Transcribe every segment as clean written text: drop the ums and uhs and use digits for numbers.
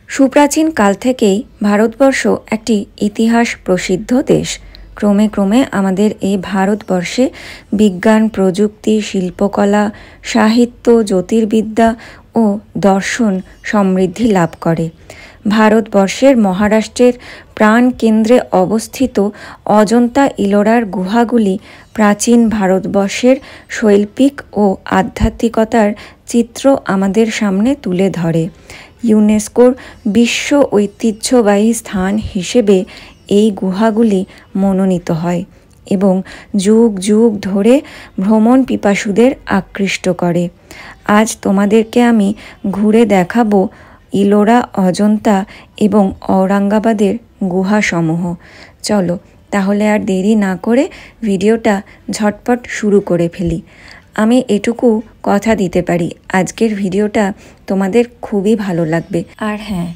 সুপ্রাচীন কাল থেকেই ভারতবর্ষ একটি ইতিহাস প্রসিদ্ধ দেশ। ক্রমে ক্রমে আমাদের এই ভারতবর্ষে বিজ্ঞান, প্রযুক্তি, শিল্পকলা, সাহিত্য, জ্যোতির্বিদ্যা ও দর্শন সমৃদ্ধি লাভ করে। ভারতবর্ষের মহারাষ্ট্রের প্রাণকেন্দ্রে অবস্থিত অজন্তা ইলোরার গুহাগুলি প্রাচীন ভারতবর্ষের শৈল্পিক ও আধ্যাত্মিকতার চিত্র আমাদের সামনে তুলে ধরে। ইউনেস্কোর বিশ্ব ঐতিহ্যবাহী স্থান হিসেবে এই গুহাগুলি মনোনীত হয় এবং যুগ যুগ ধরে ভ্রমণ পিপাসুদের আকৃষ্ট করে। আজ তোমাদেরকে আমি ঘুরে দেখাবো ইলোরা, অজন্তা এবং ঔরঙ্গাবাদের গুহাসমূহ। চলো তাহলে আর দেরি না করে ভিডিওটা ঝটপট শুরু করে ফেলি। আমি এটুকু কথা দিতে পারি, আজকের ভিডিওটা তোমাদের খুবই ভালো লাগবে। আর হ্যাঁ,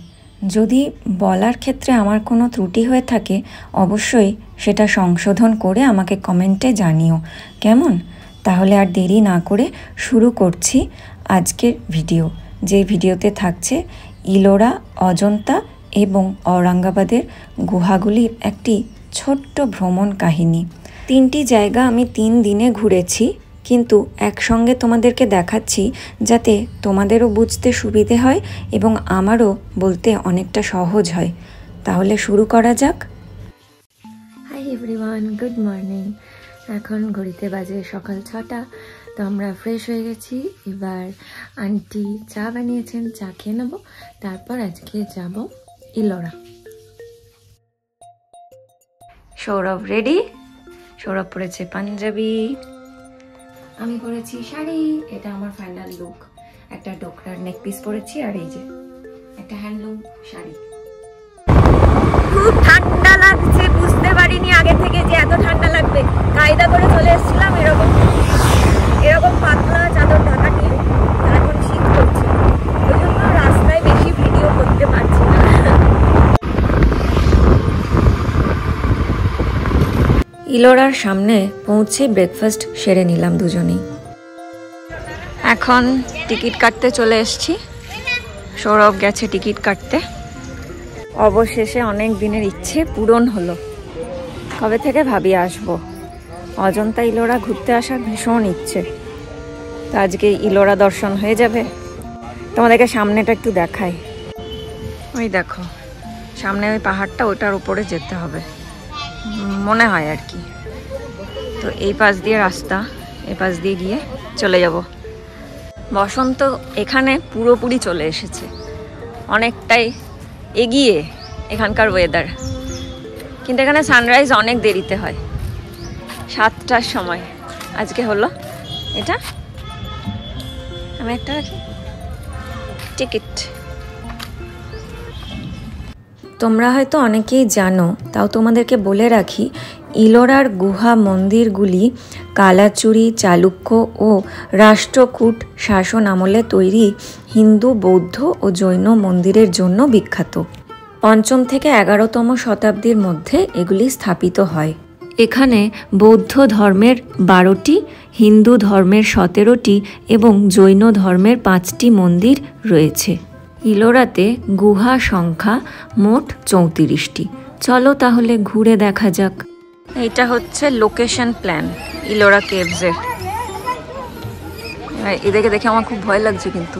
যদি বলার ক্ষেত্রে আমার কোনো ত্রুটি হয়ে থাকে অবশ্যই সেটা সংশোধন করে আমাকে কমেন্টে জানিও, কেমন? তাহলে আর দেরি না করে শুরু করছি আজকের ভিডিও, যে ভিডিওতে থাকছে ইলোরা, অজন্তা এবং ঔরঙ্গাবাদের গুহাগুলির একটি ছোট্ট ভ্রমণ কাহিনী। 3টি জায়গা আমি 3 দিনে ঘুরেছি, কিন্তু একসঙ্গে তোমাদেরকে দেখাচ্ছি যাতে তোমাদেরও বুঝতে সুবিধে হয় এবং আমারও বলতে অনেকটা সহজ হয়। তাহলে শুরু করা যাক। Hi everyone, good morning. এখন ঘড়িতে বাজে সকাল 6টা। তো আমরা ফ্রেশ হয়ে গেছি। এবার আন্টি চা বানিয়েছেন, চা খেয়ে নেবো, তারপর আজকে যাব ইলোরা। সৌরভ রেডি। সৌরভ পরেছে পাঞ্জাবি, আমি পরেছি শাড়ি। এটা আমার ফাইনাল লুক। একটা ডোকরার নেক পিস পরেছি আর এই যে একটা হ্যান্ডলুম শাড়ি। খুব ঠান্ডা লাগছে, বুঝতে পারিনি আগে থেকে যে এত ঠান্ডা লাগবে। কায়দা করে চলে এসেছিলাম এরকম পাতলা চাদর ঢাকা নিয়ে। এখন শীত করছে, ওই জন্য রাস্তায় বেশি ভিডিও করতে পারছি না। ইলোরার সামনে পৌঁছে ব্রেকফাস্ট সেরে নিলাম দুজনেই। এখন টিকিট কাটতে চলে এসেছি। সৌরভ গেছে টিকিট কাটতে। অবশেষে অনেক দিনের ইচ্ছে পূরণ হলো। কবে থেকে ভাবি আসবো, অজন্তা ইলোরা ঘুরতে আসার ভীষণ ইচ্ছে। তো আজকে ইলোরা দর্শন হয়ে যাবে। তোমাদেরকে সামনেটা একটু দেখাই। ওই দেখো সামনে ওই পাহাড়টা, ওটার উপরে যেতে হবে মনে হয় আর কি। তো এই পাশ দিয়ে রাস্তা, এই পাশ দিয়ে গিয়ে চলে যাব। বসন্ত এখানে পুরোপুরি চলে এসেছে, অনেকটাই এগিয়ে এখানকার ওয়েদার। কিন্তু এখানে সানরাইজ অনেক দেরিতে হয়, 7টার সময় আজকে হলো। এটা আমি একটা রাখি টিকিট। তোমরা হয়তো অনেকেই জানো, তাও তোমাদেরকে বলে রাখি, ইলোরার গুহা মন্দিরগুলি কালাচুরি, চালুক্য ও রাষ্ট্রকূট শাসন আমলে তৈরি হিন্দু, বৌদ্ধ ও জৈন মন্দিরের জন্য বিখ্যাত। 5ম থেকে 11তম শতাব্দীর মধ্যে এগুলি স্থাপিত হয়। এখানে বৌদ্ধ ধর্মের 12টি, হিন্দু ধর্মের 17টি এবং জৈন ধর্মের 5টি মন্দির রয়েছে। ইলোরাতে গুহা সংখ্যা মোট 34টি। চলো তাহলে ঘুরে দেখা যাক। এইটা হচ্ছে লোকেশন প্ল্যান ইলোরা কেভসের। এদেরকে দেখে আমার খুব ভয় লাগছে কিন্তু।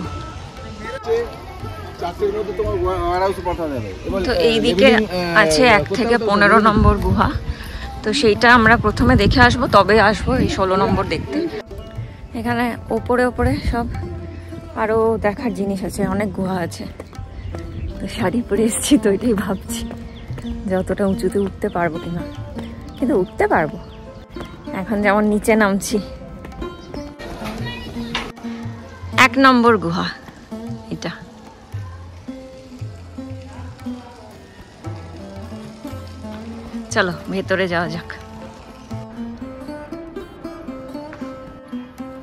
তো এইদিকে আছে 1 থেকে 15 নম্বর গুহা। তো সেইটা আমরা প্রথমে দেখে আসবো, তবে আসবো এই 16 নম্বর দেখতে। এখানে ওপরে ওপরে সব আরও দেখার জিনিস আছে, অনেক গুহা আছে। তো শাড়ি পরে এসেছি, তো এটাই ভাবছি যতটা উঁচুতে উঠতে পারবো কিনা, কিন্তু উঠতে পারবো। এখন যেমন নিচে নামছি। 1 নম্বর গুহা এটা। চলো ভেতরে যাওয়া যাক।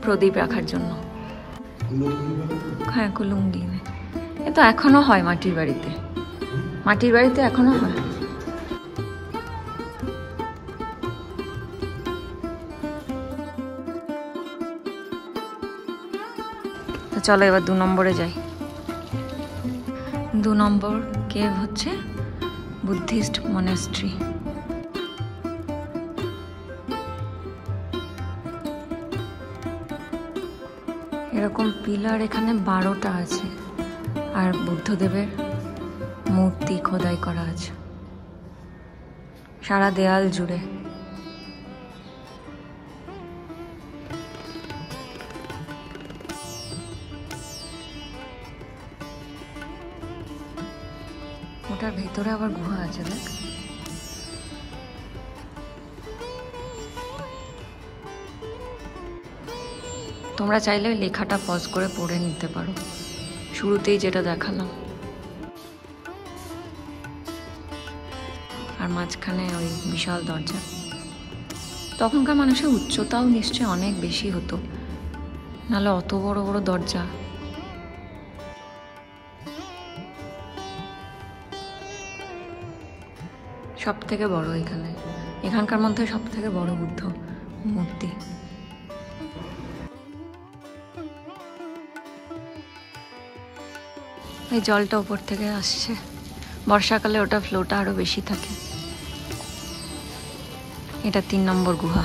প্রদীপ রাখার জন্য, হ্যাঁ কুলুঙ্গি। এ তো এখনো হয় মাটির বাড়িতে, মাটির বাড়িতে এখনো হয়। তো চলো এবার 2 নম্বরে যাই। 2 নম্বর কেভ হচ্ছে বুদ্ধিস্ট মনাস্ট্রি। এরকম পিলার এখানে 12টা আছে, আর বুদ্ধদেবের মূর্তি খোদাই করা আছে সারা দেয়াল জুড়ে। ওটার ভেতরে আবার গুহা আছে, দেখ। তোমরা চাইলে লেখাটা পজ করে পড়ে নিতে পারো, শুরুতেই যেটা দেখালাম। আর মাঝখানে ওই বিশাল দরজা। তখনকার মানুষের উচ্চতাও নিশ্চয়ই অনেক বেশি হতো, নাহলে অত বড় বড় দরজা। সব থেকে বড় এখানকার মধ্যে সব থেকে বড় বুদ্ধ মূর্তি। এই জলটা উপর থেকে আসছে, বর্ষাকালে ওটা ফ্লোটা আরো বেশি থাকে। এটা 3 নম্বর গুহা।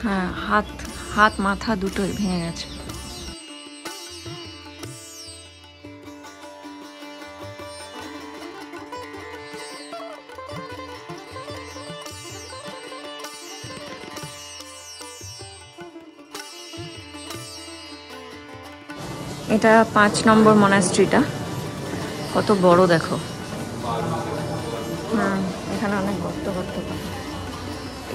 হ্যাঁ, হাত মাথা দুটোই ভেঙে গেছে। এটা 5 নম্বর মনাস্ট্রিটা, কত বড় দেখো। হ্যাঁ, এখানে অনেক গর্ত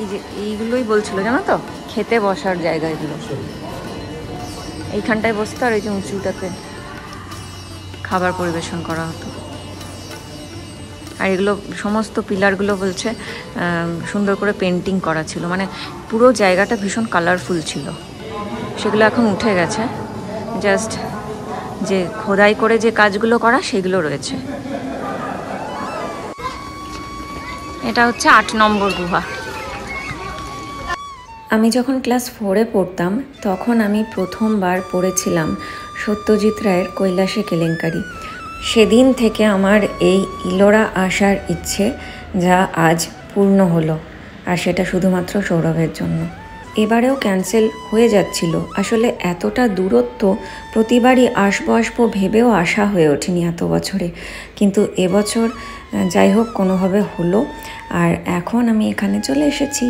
এই যে এইগুলোই বলছিল, জানো তো, খেতে বসার জায়গা এগুলো। এইখানটায় বসতো, আর এই যে উঁচুটাতে খাবার পরিবেশন করা হতো। আর এগুলো সমস্ত পিলারগুলো বলছে সুন্দর করে পেন্টিং করা ছিল, মানে পুরো জায়গাটা ভীষণ কালারফুল ছিল। সেগুলো এখন উঠে গেছে, জাস্ট যে খোদাই করে যে কাজগুলো করা সেগুলো রয়েছে। এটা হচ্ছে 8 নম্বর গুহা। আমি যখন ক্লাস 4-এ পড়তাম তখন আমি প্রথমবার পড়েছিলাম সত্যজিৎ রায়ের কৈলাসে কেলেঙ্কারি। সেদিন থেকে আমার এই ইলোরা আসার ইচ্ছে, যা আজ পূর্ণ হলো, আর সেটা শুধুমাত্র সৌরভের জন্য। এবারেও ক্যান্সেল হয়ে যাচ্ছিল, আসলে এতটা দূরত্ব প্রতিবারই আসবো ভেবেও আসা হয়ে ওঠেনি এত বছরে, কিন্তু এবছর যাই হোক কোনোভাবে হলো, আর এখন আমি এখানে চলে এসেছি।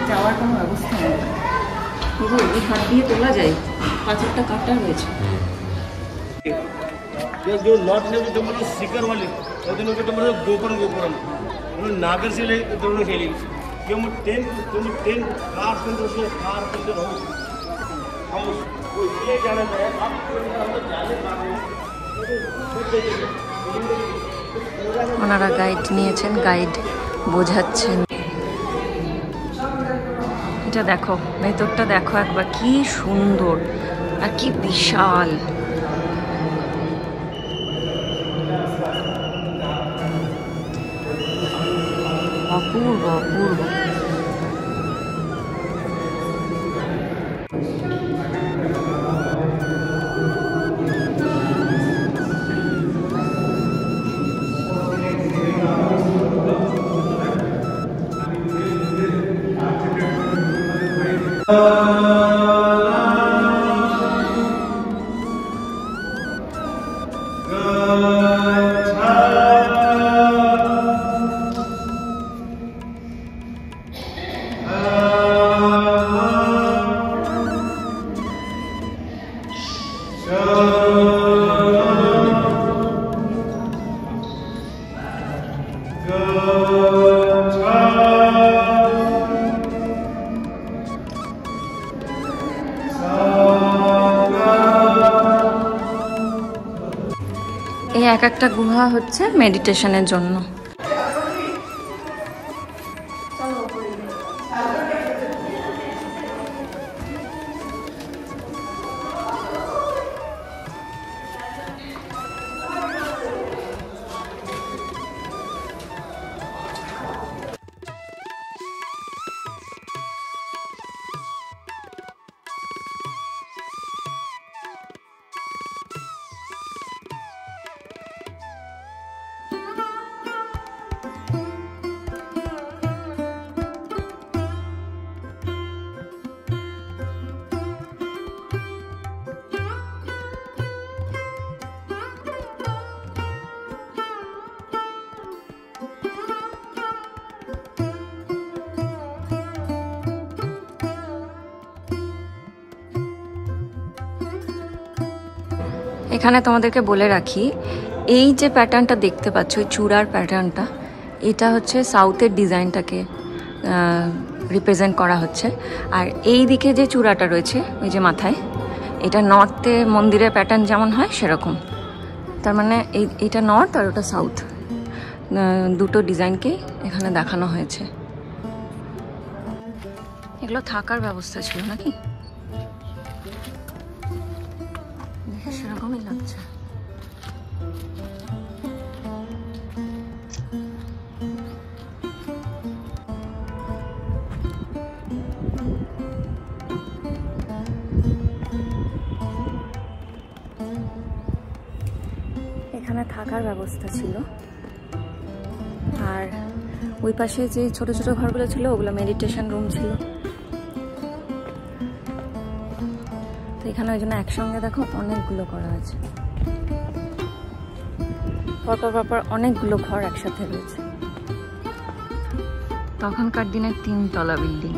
যাওয়ার কোনো ব্যবস্থা নেই, এই হাত দিয়ে তোলা যায়, পাথরটা কাটা রয়েছে। जो नॉर्थ में जो मतलब सिकर वाले दोनों के तो मतलब गोपुरम नागर से ले दोनों खेली जो 10 कार से कार से हो हम वो ये जाना है आप अंदर जाने ওনারা গাইড নিয়েছেন, গাইড বোঝাচ্ছেন। এটা দেখো, ভেতরটা দেখো একবার, কি সুন্দর আর কি বিশাল। অপূর্ব অপূর্ব। এই এক একটা গুহা হচ্ছে মেডিটেশনের জন্য। এখানে তোমাদেরকে বলে রাখি, এই যে প্যাটার্নটা দেখতে পাচ্ছ, ওই চূড়ার প্যাটার্নটা, এটা হচ্ছে সাউথের ডিজাইনটাকে রিপ্রেজেন্ট করা হচ্ছে। আর এই দিকে যে চূড়াটা রয়েছে ওই যে মাথায়, এটা নর্থে মন্দিরের প্যাটার্ন যেমন হয় সেরকম। তার মানে এইটা নর্থ আর ওটা সাউথ, দুটো ডিজাইনকেই এখানে দেখানো হয়েছে। এগুলো থাকার ব্যবস্থা ছিল নাকি? দেখে সেরকমই লাগছে। এখানে থাকার ব্যবস্থা ছিল, আর ওই পাশে যে ছোট ছোট ঘরগুলো ছিল ওগুলো মেডিটেশন রুম ছিল। তো এখানে ওই জন্য একসঙ্গে দেখো অনেকগুলো করা আছে, পরপর পরপর অনেকগুলো ঘর একসাথে রয়েছে। তখনকার দিনের 3 তলা বিল্ডিং।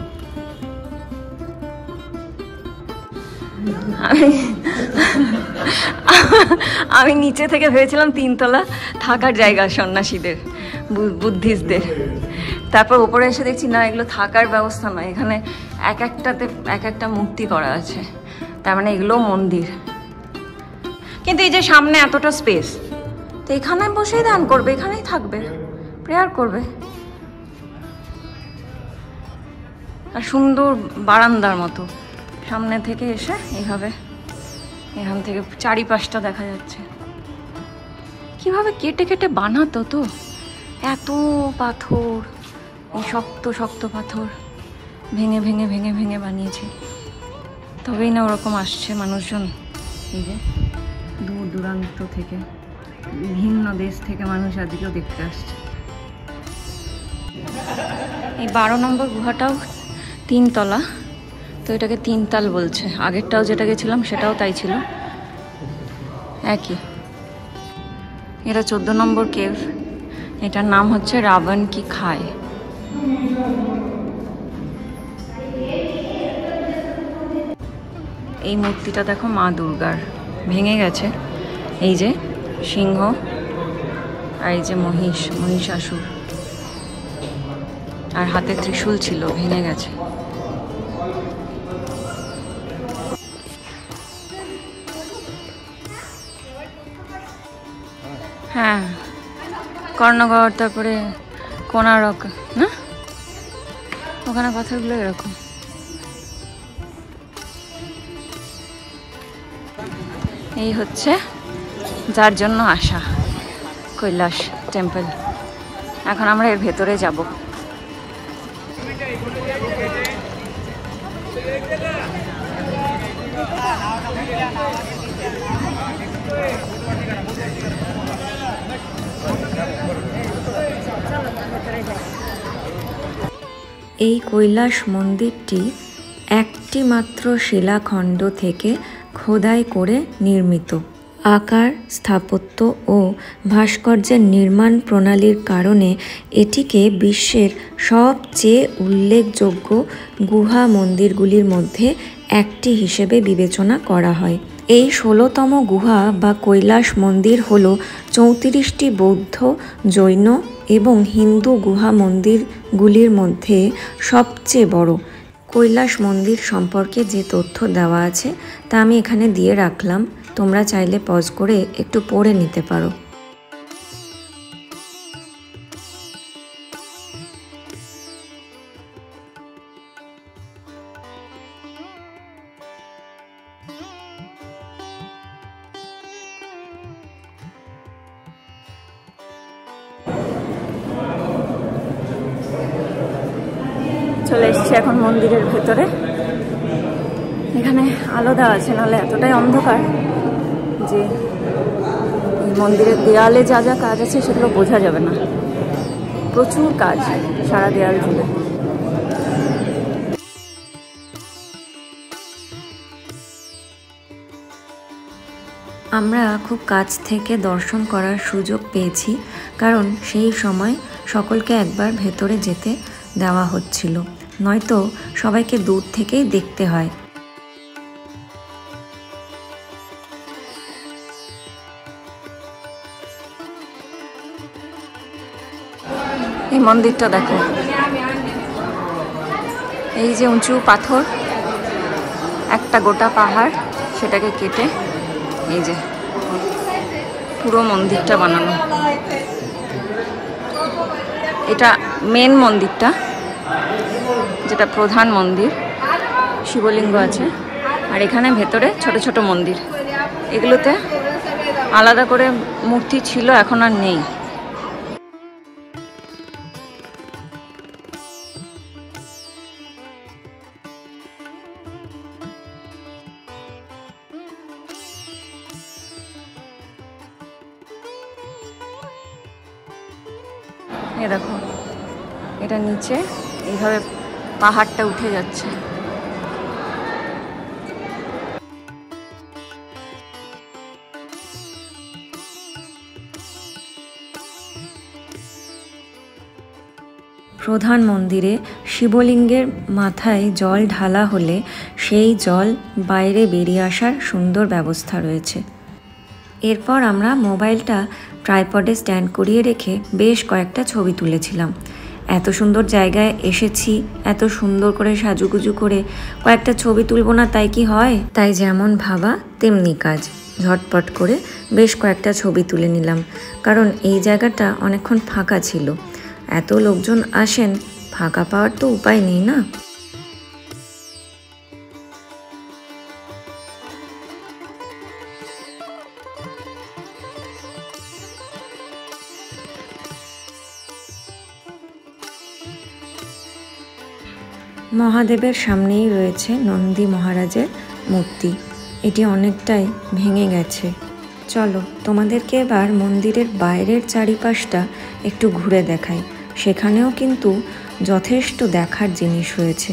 আমি নিচে থেকে ভেবেছিলাম 3 তলা থাকার জায়গা সন্ন্যাসীদের, বুদ্ধিস্টদের। তারপর উপরে এসে দেখছি না, এগুলো থাকার ব্যবস্থা নয়, এখানে এক একটাতে এক একটা মূর্তি করা আছে, তার মানে এগুলো মন্দির। কিন্তু এই যে সামনে এতটা স্পেস, তো এখানে বসেই ধ্যান করবে, এখানেই থাকবে, প্রেয়ার করবে। আর সুন্দর বারান্দার মতো সামনে থেকে এসে এইভাবে এখান থেকে চারিপাশটা দেখা যাচ্ছে। কিভাবে কেটে কেটে বানাতো, তো এত পাথর, এই শক্ত শক্ত পাথর ভেঙে ভেঙে ভেঙে ভেঙে বানিয়েছে। তবেই না ওরকম আসছে মানুষজন। এই যে দূর দূরান্ত থেকে, বিভিন্ন দেশ থেকে মানুষ আজকেও দেখতে আসছে। এই 12 নম্বর গুহাটাও 3 তলা, তো এটাকে 3 তাল বলছে। আগেরটাও যেটা গেছিলাম সেটাও তাই ছিল, একই। এটা 14 নম্বর কেভ, এটার নাম হচ্ছে রাবণ কি খায়। এই মূর্তিটা দেখো মা দুর্গার, ভেঙে গেছে। এই যে সিংহ আর এই যে মহিষাসুর, আর হাতে ত্রিশূল ছিল, ভেঙে গেছে। হ্যাঁ, কর্ণগড়, তারপরে কোণারক না, ওখানে পাথরগুলো এরকম। এই হচ্ছে যার জন্য আসা কৈলাস টেম্পল। এখন আমরা এর ভেতরে যাব। এই কৈলাস মন্দিরটি একটি মাত্র শিলাখণ্ড থেকে খোদাই করে নির্মিত। আকার, স্থাপত্য ও ভাস্কর্যের নির্মাণ প্রণালীর কারণে এটিকে বিশ্বের সবচেয়ে উল্লেখযোগ্য গুহা মন্দিরগুলির মধ্যে একটি হিসেবে বিবেচনা করা হয়। এই 16তম গুহা বা কৈলাস মন্দির হল 34টি বৌদ্ধ, জৈন এবং হিন্দু গুহা মন্দিরগুলির মধ্যে সবচেয়ে বড়। কৈলাস মন্দির সম্পর্কে যে তথ্য দেওয়া আছে তা আমি এখানে দিয়ে রাখলাম, তোমরা চাইলে পজ করে একটু পড়ে নিতে পারো। চলে এসেছি এখন মন্দিরের ভেতরে। এখানে আলো দেওয়া আছে, নাহলে এতটাই অন্ধকার যে মন্দিরের দেয়ালে যা যা কাজ আছে সেগুলো বোঝা যাবে না। প্রচুর কাজ সারা দেয়াল জুড়ে। আমরা খুব কাছ থেকে দর্শন করার সুযোগ পেয়েছি, কারণ সেই সময় সকলকে একবার ভেতরে যেতে দেওয়া হচ্ছিল, নয়তো সবাইকে দূর থেকেই দেখতে হয়। মন্দিরটা দেখো, এই যে উঁচু পাথর, একটা গোটা পাহাড়, সেটাকে কেটে এই যে পুরো মন্দিরটা বানানো। এটা মেন মন্দিরটা, যেটা প্রধান মন্দির, শিবলিঙ্গ আছে, আর এখানে ভেতরে ছোট ছোট মন্দির। এগুলোতে আলাদা করে মূর্তি ছিল, এখন আর নেই। এ দেখো, এটা নিচে এইভাবে পাহাড়টা উঠে যাচ্ছে। প্রধান মন্দিরে শিবলিঙ্গের মাথায় জল ঢালা হলে সেই জল বাইরে বেরিয়ে আসার সুন্দর ব্যবস্থা রয়েছে। এরপর আমরা মোবাইলটা ট্রাইপডে স্ট্যান্ড করিয়ে রেখে বেশ কয়েকটা ছবি তুলেছিলাম। এত সুন্দর জায়গায় এসেছি, এত সুন্দর করে সাজুগুজু করে কয়েকটা ছবি তুলবো না তাই কি হয়? তাই যেমন ভাবা তেমনি কাজ, ঝটপট করে বেশ কয়েকটা ছবি তুলে নিলাম। কারণ এই জায়গাটা অনেকক্ষণ ফাঁকা ছিল, এত লোকজন আসেন, ফাঁকা পাওয়ার তো উপায় নেই না। মহাদেবের সামনেই রয়েছে নন্দী মহারাজের মূর্তি। এটি অনেকটাই ভেঙে গেছে। চলো তোমাদেরকে এবার মন্দিরের বাইরের চারিপাশটা একটু ঘুরে দেখাই। সেখানেও কিন্তু যথেষ্ট দেখার জিনিস রয়েছে।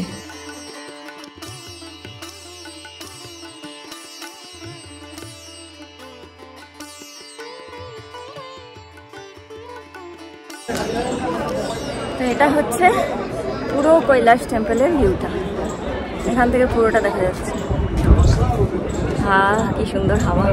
তো এটা হচ্ছে পুরো কৈলাস টেম্পলের ভিউটা, এখান থেকে পুরোটা দেখা যাচ্ছে। কি সুন্দর হাওয়া।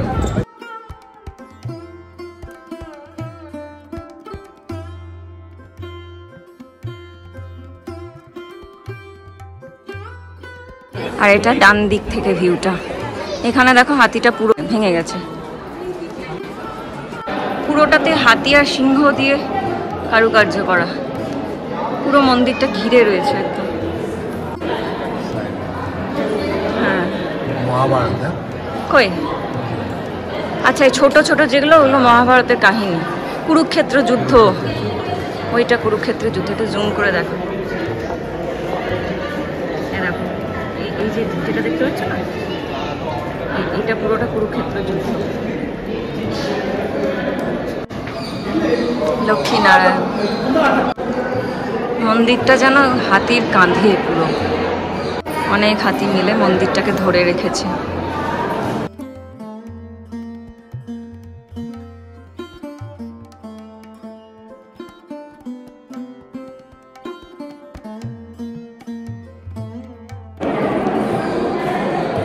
আর এটা ডান দিক থেকে ভিউটা। এখানে দেখো হাতিটা পুরো ভেঙে গেছে। পুরোটাতে হাতি আর সিংহ দিয়ে কারুকার্য করা, পুরো মন্দিরটা ঘিরে রয়েছে একদম। হ্যাঁ, মহাভারত কই? আচ্ছা, এই ছোট ছোট যেগুলো, ওগুলো মহাভারতের কাহিনী। কুরুক্ষেত্র যুদ্ধ, ওইটা কুরুক্ষেত্রের যুদ্ধ। এটা জুম করে দেখো, দেখো এই যে যেটা দেখতে পাচ্ছ না, এটা পুরোটা কুরুক্ষেত্র যুদ্ধ। লক্ষ্মীনারায়ণ মন্দিরটা যেন হাতির কাঁধে, পুরো অনেক হাতি মিলে মন্দিরটাকে ধরে রেখেছে।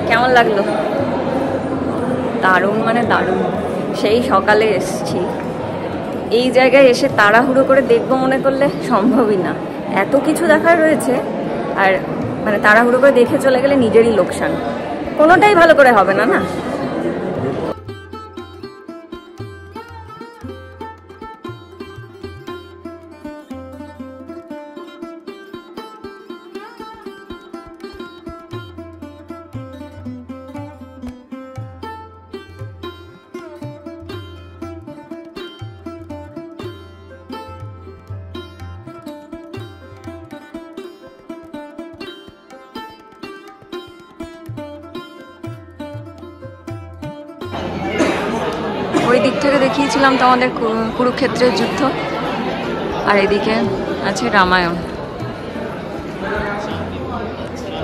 কেমন লাগলো? দারুণ, মানে দারুণ। সেই সকালে এসছি, এই জায়গায় এসে তাড়াহুড়ো করে দেখবো মনে করলে সম্ভবই না, এত কিছু দেখার রয়েছে। আর মানে তাড়াহুড়ো করে দেখে চলে গেলে নিজেরই লোকসান, কোনোটাই ভালো করে হবে না। না, ওই দিক থেকে দেখিয়েছিলাম তোমাদের কুরুক্ষেত্রের যুদ্ধ, আর এদিকে আছে রামায়ণ।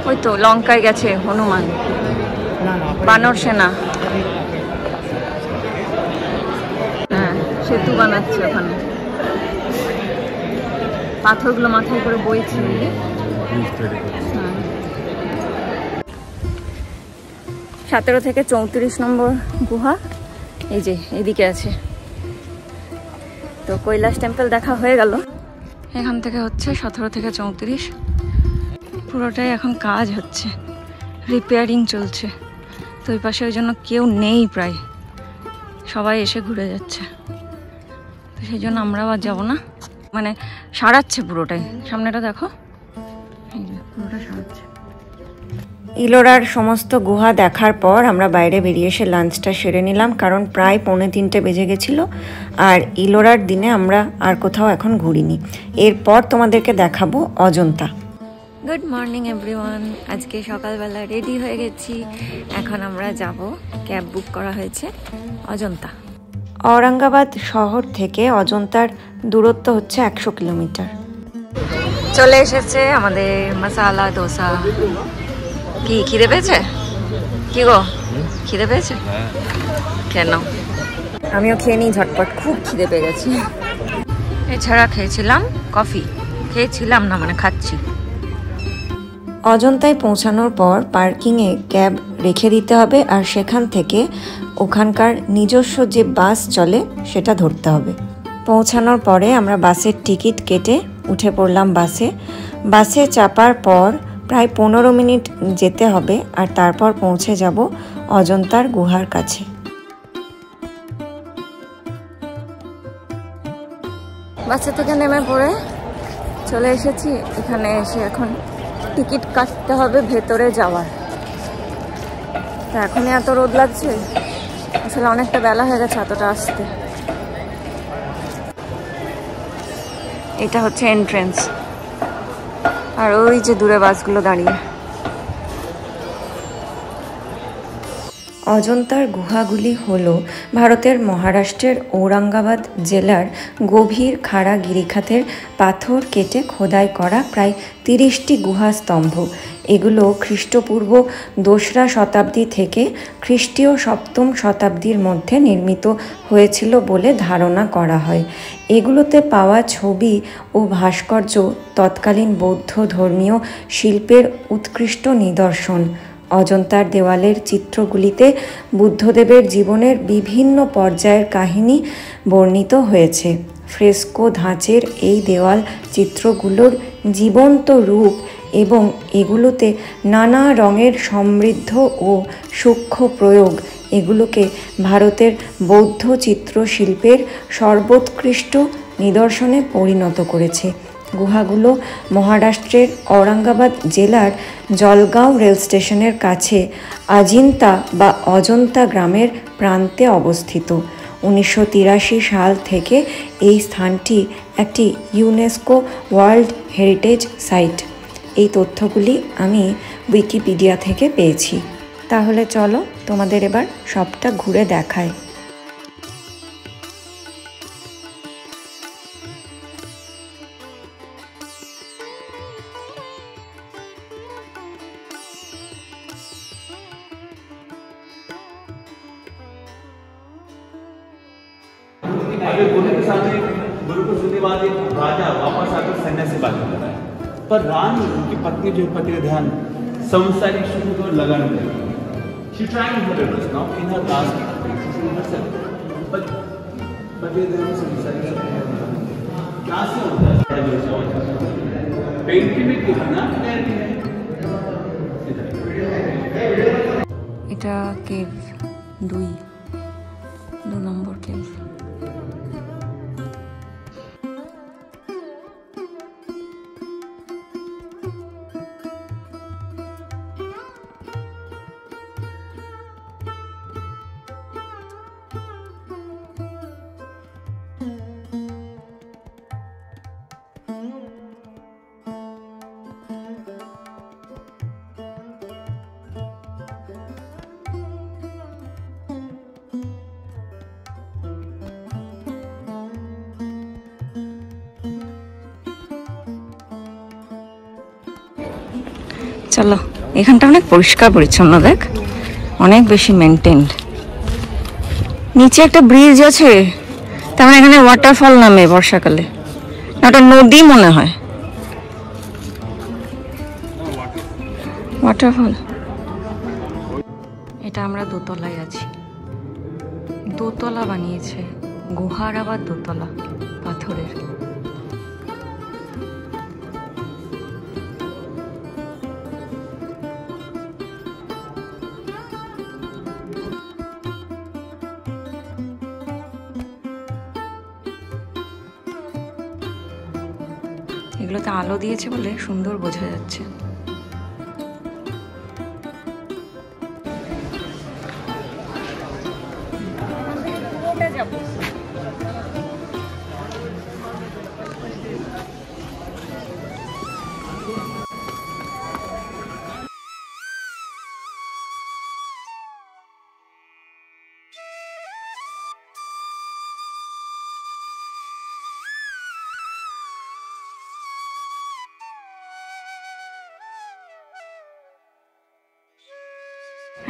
ওই তো লঙ্কায় গেছে হনুমান, বানর সেনা। হ্যাঁ, সেতু বানাচ্ছে ওখানে, পাথরগুলো মাথায় করে বইছে। 17 থেকে 34 নম্বর গুহা এই যে এদিকে আছে। তো কৈলাস টেম্পল দেখা হয়ে গেল, এখান থেকে হচ্ছে 17 থেকে 34, পুরোটাই এখন কাজ হচ্ছে, রিপেয়ারিং চলছে। তো ওই পাশে ওই জন্য কেউ নেই, প্রায় সবাই এসে ঘুরে যাচ্ছে। তো সেই জন্য আমরাও আর যাবো না, মানে সারাচ্ছে পুরোটাই। সামনেটা দেখো, এই যে পুরোটা সারাচ্ছে। ইলোরার সমস্ত গুহা দেখার পর আমরা বাইরে বেরিয়ে এসে লাঞ্চটা সেরে নিলাম, কারণ প্রায় 2:45 বেজে গেছিলো। আর ইলোরার দিনে আমরা আর কোথাও এখন ঘুরিনি। এরপর তোমাদেরকে দেখাবো অজন্তা। গুড মর্নিং এভরিওয়ান, আজকে সকালবেলা রেডি হয়ে গেছি। এখন আমরা যাব, ক্যাব বুক করা হয়েছে, অজন্তা। ঔরঙ্গাবাদ শহর থেকে অজন্তার দূরত্ব হচ্ছে 100 কিলোমিটার। চলে এসেছে আমাদের মশালা দোসা। কি খিদে পেয়েছে? কি গো, খিদে পেয়েছে? কেন? আমিও খেয়ে নিই ঝটপট, খুব খিদে পেয়ে গেছি। এছাড়া খেয়েছিলাম কফি, খেয়েছিলাম না মানে খাচ্ছি। অজন্তায় পৌঁছানোর পর পার্কিংয়ে ক্যাব রেখে দিতে হবে, আর সেখান থেকে ওখানকার নিজস্ব যে বাস চলে সেটা ধরতে হবে। পৌঁছানোর পরে আমরা বাসের টিকিট কেটে উঠে পড়লাম বাসে। বাসে চাপার পর প্রায় 15 মিনিট যেতে হবে, আর তারপর পৌঁছে যাব অজন্তার গুহার কাছে। বাসে থেকে নেমে পড়ে চলে এসেছি এখানে। এসে এখন টিকিট কাটতে হবে ভেতরে যাওয়ার। তা এখনই এত রোদ লাগছে, আসলে অনেকটা বেলা হয়ে গেছে এতটা আসতে। এটা হচ্ছে এন্ট্রেন্স, আর ওই যে দূরে বাসগুলো দাঁড়িয়ে। অজন্তার গুহাগুলি হল ভারতের মহারাষ্ট্রের ঔরঙ্গাবাদ জেলার গভীর খাড়া গিরিখাতের পাথর কেটে খোদাই করা প্রায় 30টি গুহা স্তম্ভ। এগুলো খ্রিস্টপূর্ব 2রা শতাব্দী থেকে খ্রিস্টীয় 7ম শতাব্দীর মধ্যে নির্মিত হয়েছিল বলে ধারণা করা হয়। এগুলোতে পাওয়া ছবি ও ভাস্কর্য তৎকালীন বৌদ্ধ ধর্মীয় শিল্পের উৎকৃষ্ট নিদর্শন। অজন্তার দেওয়ালের চিত্রগুলিতে বুদ্ধদেবের জীবনের বিভিন্ন পর্যায়ের কাহিনী বর্ণিত হয়েছে। ফ্রেস্কো ধাঁচের এই দেওয়াল চিত্রগুলোর জীবন্ত রূপ এবং এগুলোতে নানা রঙের সমৃদ্ধ ও সূক্ষ্ম প্রয়োগ এগুলোকে ভারতের বৌদ্ধ চিত্রশিল্পের সর্বোৎকৃষ্ট নিদর্শনে পরিণত করেছে। গুহাগুলো মহারাষ্ট্রের ঔরঙ্গাবাদ জেলার জলগাঁও রেল স্টেশনের কাছে আজিন্তা বা অজন্তা গ্রামের প্রান্তে অবস্থিত। 1983 সাল থেকে এই স্থানটি একটি ইউনেস্কো ওয়ার্ল্ড হেরিটেজ সাইট। এই তথ্যগুলি আমি উইকিপিডিয়া থেকে পেয়েছি। তাহলে চলো তোমাদের এবার সবটা ঘুরে দেখাই। गुरु के सामने गुरु को सुनने बाद एक राजा वापस आकर सन्यासी बात कर रहा है, पर रानी उनकी पत्नी जो पति का ध्यान संसारिक सुख को लगाने लगी। She trying her best now in her last herself, but ये ध्यान संसारिक सुख क्या से होता है? पेंटिंग में कितना এটা কেভ 2 নম্বর কেভ। চলো, এখানটা অনেক পরিষ্কার পরিচ্ছন্ন, দেখ অনেক বেশি মেনটেন্ড। নিচে একটা ব্রিজ আছে, তার মানে এখানে ওয়াটারফল নামে বর্ষাকালে, ওটা নদী মনে হয়, ওয়াটারফল। এটা আমরা দোতলায় আছি, দোতলা বানিয়েছে, গুহার আবার দোতলা পাথরের। এগুলোতে আলো দিয়েছে বলে সুন্দর বোঝা যাচ্ছে।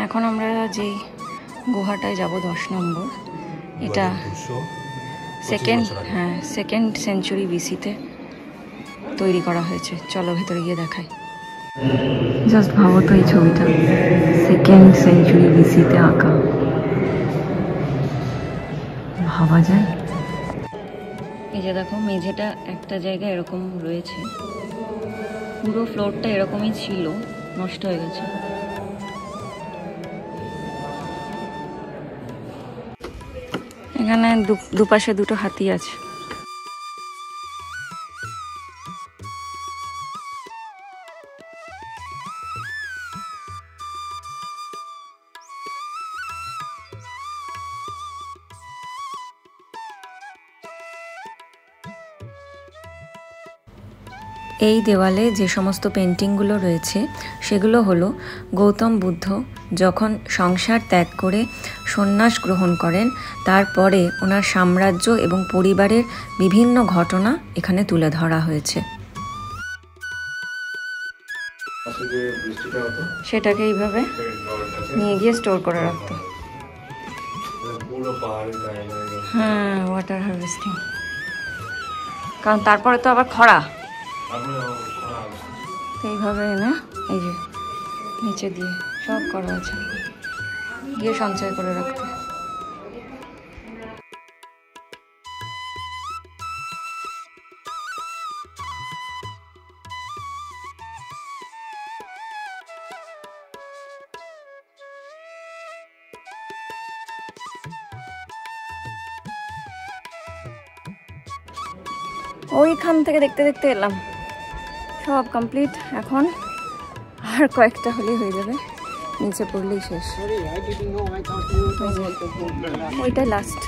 এখন আমরা যেই গুহাটায় যাব 10 নম্বর, এটা সেকেন্ড সেঞ্চুরি বিসিতে তৈরি করা হয়েছে। চলো ভেতরে গিয়ে দেখাই। জাস্ট ভাবো তো এই ছবিটা সেকেন্ড সেঞ্চুরি বিসিতে আঁকা, ভাবা যায়? এই যে দেখো মেঝেটা একটা জায়গায় এরকম রয়েছে, পুরো ফ্লোরটা এরকমই ছিল, নষ্ট হয়ে গেছে। এখানে দুপাশে দুটো হাতি আছে। এই দেওয়ালে যে সমস্ত পেন্টিংগুলো রয়েছে সেগুলো হলো গৌতম বুদ্ধ যখন সংসার ত্যাগ করে সন্ন্যাস গ্রহণ করেন, তারপরে ওনার সাম্রাজ্য এবং পরিবারের বিভিন্ন ঘটনা এখানে তুলে ধরা হয়েছে। সেটাকে এইভাবে নিয়ে গিয়ে স্টোর করে রাখতো। হ্যাঁ, ওয়াটার হারভেস্টিং, কারণ তারপরে তো আবার খরা, এইভাবে এনে এই যে নিচে দিয়ে সব করা আছে, গিয়ে সঞ্চয় করে রাখতে। ওইখান থেকে দেখতে দেখতে এলাম, সব কমপ্লিট। এখন আর কয়েকটা হলেই হয়ে যাবে, নিচে পড়লেই শেষ। ওইটা লাস্ট,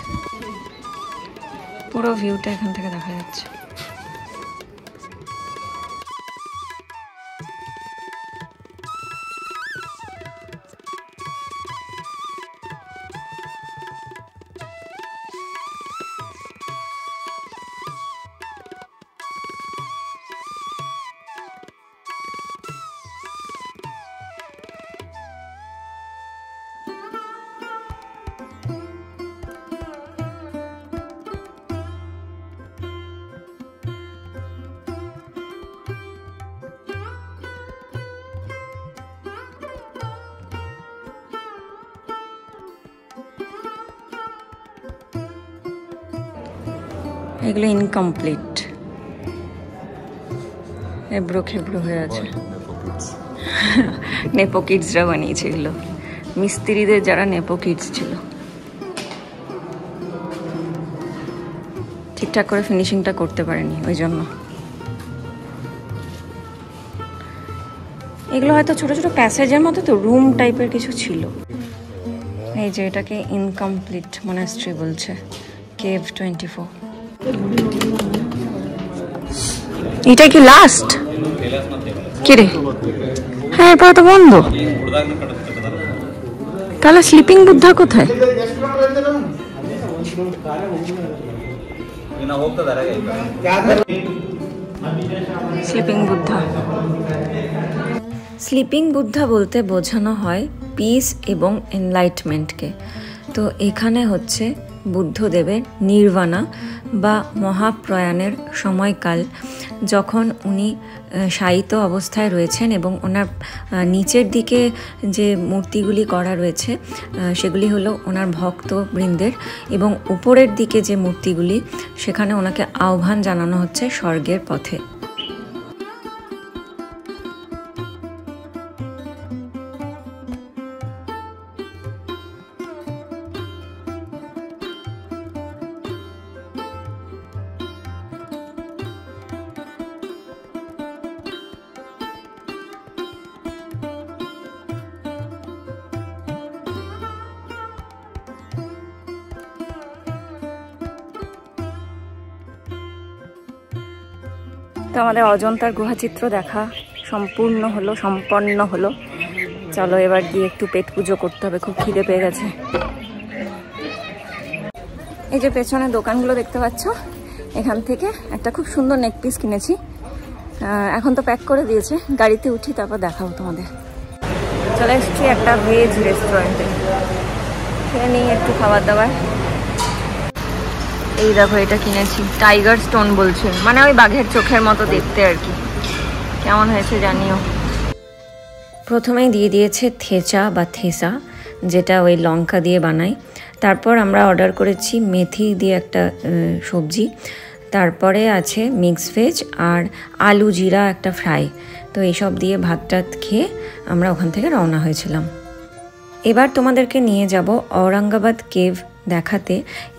পুরো ভিউটা এখান থেকে দেখা যাচ্ছে। এগুলো ইনকমপ্লিট, এবড়ো খেবড়ো হয়ে আছে। নেপো কিডসরা বানিয়েছে এগুলো, মিস্ত্রিদের যারা নেপো কিডস ছিল। ঠিকঠাক করে ফিনিশিংটা করতে পারেনি, ওই জন্য। এগুলো হয়তো ছোট ছোট প্যাসেজের মতো, তো রুম টাইপের কিছু ছিল। এই যে এটাকে ইনকমপ্লিট মনাস্ট্রি বলছে, কেভ 24। এটা কি লাস্ট? কি রে? হ্যাঁ, এরপর তো বন্ধ। তাহলে স্লিপিং বুদ্ধা কোথায়? স্লিপিং বুদ্ধা, স্লিপিং বুদ্ধা বলতে বোঝানো হয় পিস এবং এনলাইটমেন্টকে। তো এখানে হচ্ছে বুদ্ধদেবের নির্বাণা বা মহাপ্রয়াণের সময়কাল, যখন উনি শায়িত অবস্থায় রয়েছেন এবং ওনার নিচের দিকে যে মূর্তিগুলি করা রয়েছে সেগুলি হলো ওনার ভক্তবৃন্দের, এবং উপরের দিকে যে মূর্তিগুলি সেখানে ওনাকে আহ্বান জানানো হচ্ছে স্বর্গের পথে। তো আমাদের অজন্তার গুহাচিত্র দেখা সম্পন্ন হলো। চলো এবার গিয়ে একটু পেট পুজো করতে হবে, খুব খিদে পেয়ে গেছে। এই যে পেছনে দোকানগুলো দেখতে পাচ্ছ, এখান থেকে একটা খুব সুন্দর নেক পিস কিনেছি। এখন তো প্যাক করে দিয়েছে, গাড়িতে উঠি তারপর দেখাবো তোমাদের। চলে এসেছি একটা ভেজ রেস্টুরেন্টে, খেয়ে নিই একটু খাবার দাবার। এই দেখো এটা কিনেছি, টাইগার স্টোন বলছে, মানে ওই বাঘের চোখের মতো দেখতে আর কি। কেমন হয়েছে জানিও। প্রথমেই দিয়ে দিয়েছে থেচা বা থেসা, যেটা ওই লঙ্কা দিয়ে বানাই। তারপর আমরা অর্ডার করেছি মেথি দিয়ে একটা সবজি, তারপরে আছে মিক্স ভেজ আর আলু জিরা একটা ফ্রাই। তো এইসব দিয়ে ভাত টাত খেয়ে আমরা ওখান থেকে রওনা হয়েছিলাম। এবার তোমাদেরকে নিয়ে যাব ঔরঙ্গাবাদ কেভ দেখাতে।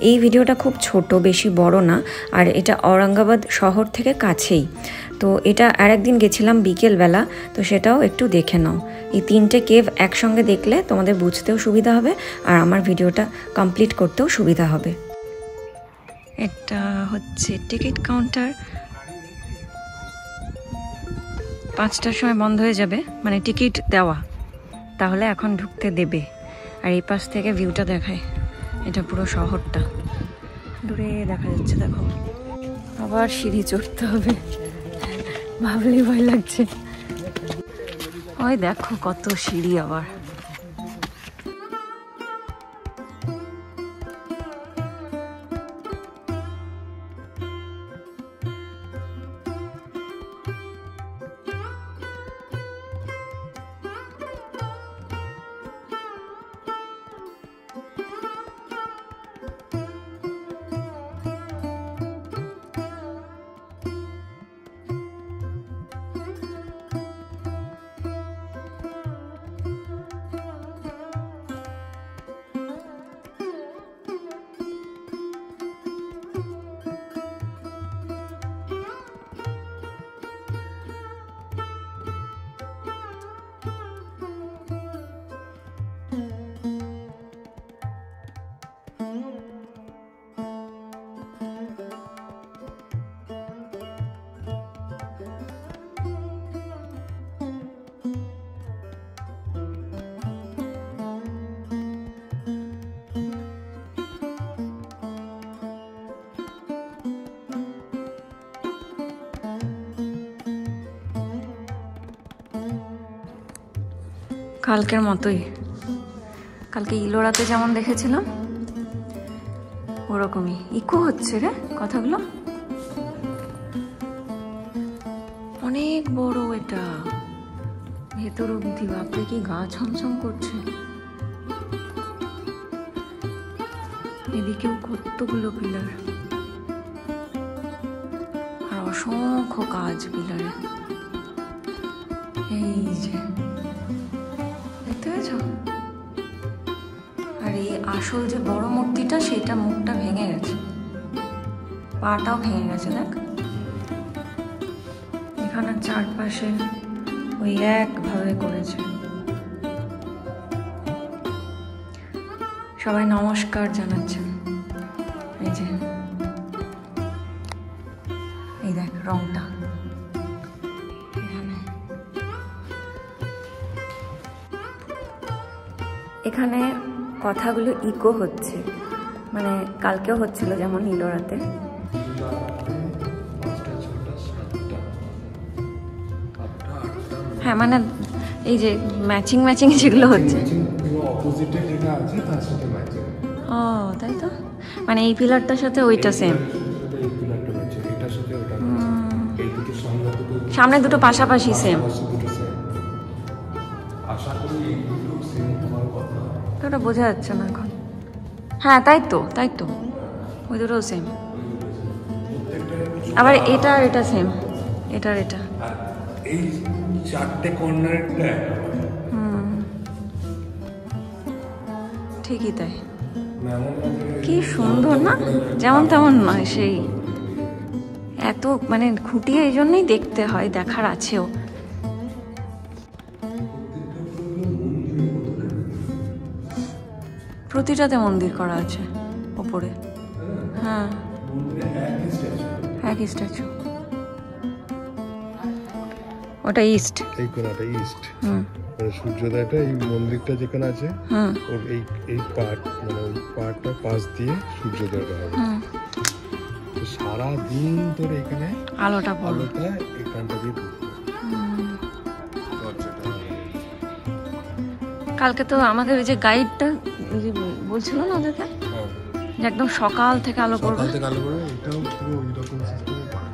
এই ভিডিওটা খুব ছোট, বেশি বড় না, আর এটা ঔরঙ্গাবাদ শহর থেকে কাছেই। তো এটা আরেকদিন গেছিলাম বিকেলবেলা, তো সেটাও একটু দেখে নাও। এই 3টে কেভ একসঙ্গে দেখলে তোমাদের বুঝতেও সুবিধা হবে আর আমার ভিডিওটা কমপ্লিট করতেও সুবিধা হবে। এটা হচ্ছে টিকিট কাউন্টার, 5টার সময় বন্ধ হয়ে যাবে, মানে টিকিট দেওয়া, তাহলে এখন ঢুকতে দেবে। আর এই পাশ থেকে ভিউটা দেখায়, এটা পুরো শহরটা দূরে দেখা যাচ্ছে। দেখো আবার সিঁড়ি চড়তে হবে, ভাবলেই ভয় লাগছে। ওই দেখো কত সিঁড়ি আবার। কালকের মতোই, কালকে ইলোরাতে যেমন দেখেছিলাম ওরকমই। ইকো হচ্ছে রে কথাগুলো, অনেক বড় এটা, ভেতর অব্দি। বাপরে কি গা ছমছম করছে। এদিকেও কতগুলো পিলার আর অসংখ্য কাজ পিলারে। এই যে দেখতে পেয়েছ, আর এই আসল যে বড় মূর্তিটা সেটা মুখটা ভেঙে গেছে, পাটাও ভেঙে গেছে। দেখ এখানে চারপাশে ওই একভাবে করেছে। সবাই নমস্কার জানাচ্ছেন। এই যে এই দেখ রংটা এখানে কথাগুলো ইকো হচ্ছে, মানে কালকেও হচ্ছিল যেমন ইলোরাতে। হ্যাঁ মানে এই যে ম্যাচিং ম্যাচিং যেগুলো হচ্ছে, ও তাই তো, মানে এই পিলারটার সাথে ওইটা সেম, সামনে দুটো পাশাপাশি সেম। ওটা বোঝা যাচ্ছে না এখন। হ্যাঁ তাই তো, তাই তো, ওই দুটো সেম। আবার এটা আর এটা সেম, এটা আর এটা। এই চারটে কর্নারটা ঠিকই তাই। কি সুন্দর না, যেমন তেমন নয়, সেই এত মানে খুঁটিয়ে এই জন্যই দেখতে হয়, দেখার আছেও। প্রতিটাতে মন্দির করা আছে ওপরে। হ্যাঁ একই স্ট্যাচু। ওটা ইস্ট, এই কোণাটা ইস্ট, হুম মানে সূর্যোদয়টা এই মন্দিরটা যেখানে আছে হুম ওর এই পার্ট, মানে ওই পার্টটা পাশ দিয়ে সূর্যোদয়টা হবে। হুম, তো সারা দিন ধরে এখানে আলোটা পড়বে। আলোটা এখানটা দিয়ে ঢুকবে। দরজাটা। কালকে তো আমাদের ওই যে গাইডটা বলছিল না ওদেরকে হ্যাঁ, যে একদম সকাল থেকে আলো পড়বে। সকাল থেকে আলো করে এটাও পুরো ওই রকম সিস্টেমে করা।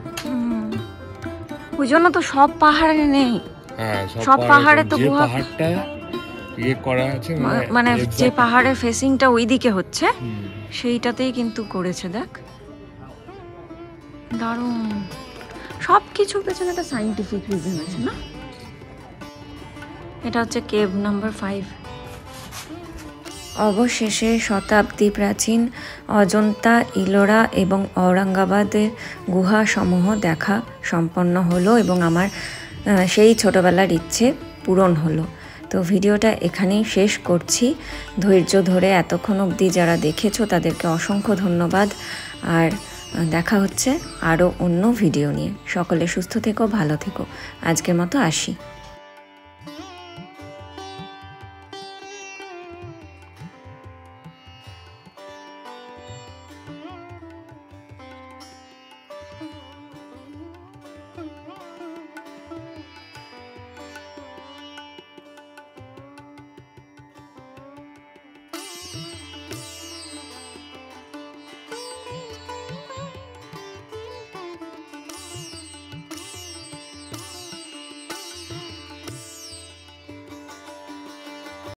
ওই জন্য তো সব পাহাড়ে নেই। হ্যাঁ, সব পাহাড়ে তো যে গুহা, পাহাড়টা ইয়ে করা আছে মানে যে exact- পাহাড়ের ফেসিংটা ওই দিকে হচ্ছে হুম। সেইটাতেই কিন্তু করেছে। দেখ দারুণ, সব কিছুর পেছনে একটা সাইন্টিফিক রিজন আছে না। এটা হচ্ছে কেভ নাম্বার 5। অবশেষে শতাব্দী প্রাচীন অজন্তা, ইলোরা এবং ঔরঙ্গাবাদের গুহাসমূহ দেখা সম্পন্ন হলো এবং আমার সেই ছোটবেলার ইচ্ছে পূরণ হলো। তো ভিডিওটা এখানেই শেষ করছি। ধৈর্য ধরে এতক্ষণ অবধি যারা দেখেছো তাদেরকে অসংখ্য ধন্যবাদ। আর দেখা হচ্ছে আরও অন্য ভিডিও নিয়ে। সকলে সুস্থ থেকো, ভালো থেকো। আজকের মতো আসি।